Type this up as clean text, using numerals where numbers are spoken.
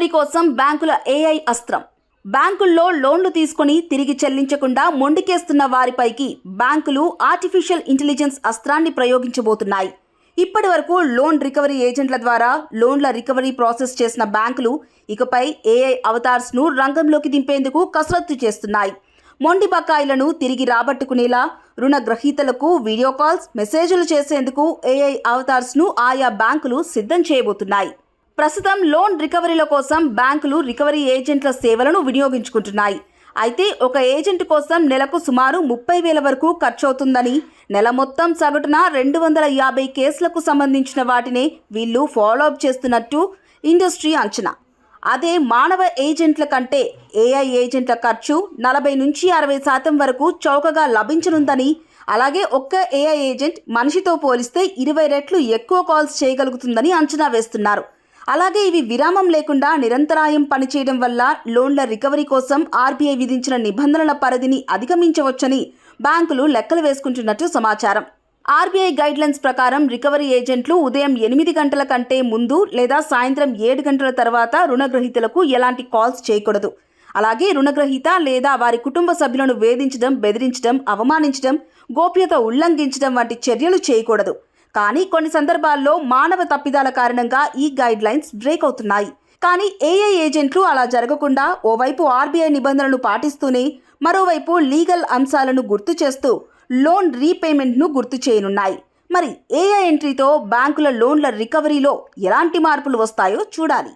Recovery కోసం బ్యాంకుల AI అస్త్రం. బ్యాంకుల్లో లోన్లు తీసుకుని తిరిగి చెల్లించకుండా మొండికేస్తున్న వారిపైకి బ్యాంకులు ఆర్టిఫిషియల్ ఇంటెలిజెన్స్ అస్త్రాన్ని ప్రయోగించబోతున్నాయి. ఇప్పటి వరకు లోన్ రికవరీ ఏజెంట్ల ద్వారా లోన్ల రికవరీ ప్రాసెస్ చేసిన బ్యాంకులు ఇకపై ఏఐ అవతార్స్ను రంగంలోకి దింపేందుకు కసరత్తు చేస్తున్నాయి. మొండి బకాయిలను తిరిగి రాబట్టుకునేలా రుణగ్రహీతలకు వీడియో కాల్స్, మెసేజ్లు చేసేందుకు ఏఐ అవతార్స్ను ఆయా బ్యాంకులు సిద్ధం చేయబోతున్నాయి. ప్రస్తుతం లోన్ రికవరీల కోసం బ్యాంకులు రికవరీ ఏజెంట్ల సేవలను వినియోగించుకుంటున్నాయి. అయితే ఒక ఏజెంట్ కోసం నెలకు సుమారు 30,000 వరకు ఖర్చవుతుందని, నెల మొత్తం సగటున 250 కేసులకు సంబంధించిన వాటినే వీళ్ళు ఫాలోఅప్ చేస్తున్నట్టు ఇండస్ట్రీ అంచనా. అదే మానవ ఏజెంట్ల కంటే ఏఐ ఏజెంట్ల ఖర్చు 40 నుంచి 60% వరకు చౌకగా లభించనుందని, అలాగే ఒక్క ఏఐ ఏజెంట్ మనిషితో పోలిస్తే 20 రెట్లు ఎక్కువ కాల్స్ చేయగలుగుతుందని అంచనా వేస్తున్నారు. అలాగే ఇవి విరామం లేకుండా నిరంతరాయం పనిచేయడం వల్ల లోన్ల రికవరీ కోసం ఆర్బీఐ విధించిన నిబంధనల పరిధిని అధిగమించవచ్చని బ్యాంకులు లెక్కలు వేసుకుంటున్నట్టు సమాచారం. ఆర్బీఐ గైడ్లైన్స్ ప్రకారం రికవరీ ఏజెంట్లు ఉదయం 8 గంటల కంటే ముందు లేదా సాయంత్రం 7 గంటల తర్వాత రుణగ్రహీతలకు ఎలాంటి కాల్స్ చేయకూడదు. అలాగే రుణగ్రహీత లేదా వారి కుటుంబ సభ్యులను వేధించడం, బెదిరించడం, అవమానించడం, గోప్యత ఉల్లంఘించడం వంటి చర్యలు చేయకూడదు. కానీ కొన్ని సందర్భాల్లో మానవ తప్పిదాల కారణంగా ఈ గైడ్ లైన్స్ బ్రేక్ అవుతున్నాయి. కానీ ఏఐ ఏజెంట్లు అలా జరగకుండా ఓవైపు ఆర్బీఐ నిబంధనలు పాటిస్తూనే మరోవైపు లీగల్ అంశాలను గుర్తు చేస్తూ లోన్ రీపేమెంట్ను గుర్తు చేయనున్నాయి. మరి ఏఐ ఎంట్రీతో బ్యాంకుల లోన్ల రికవరీలో ఎలాంటి మార్పులు వస్తాయో చూడాలి.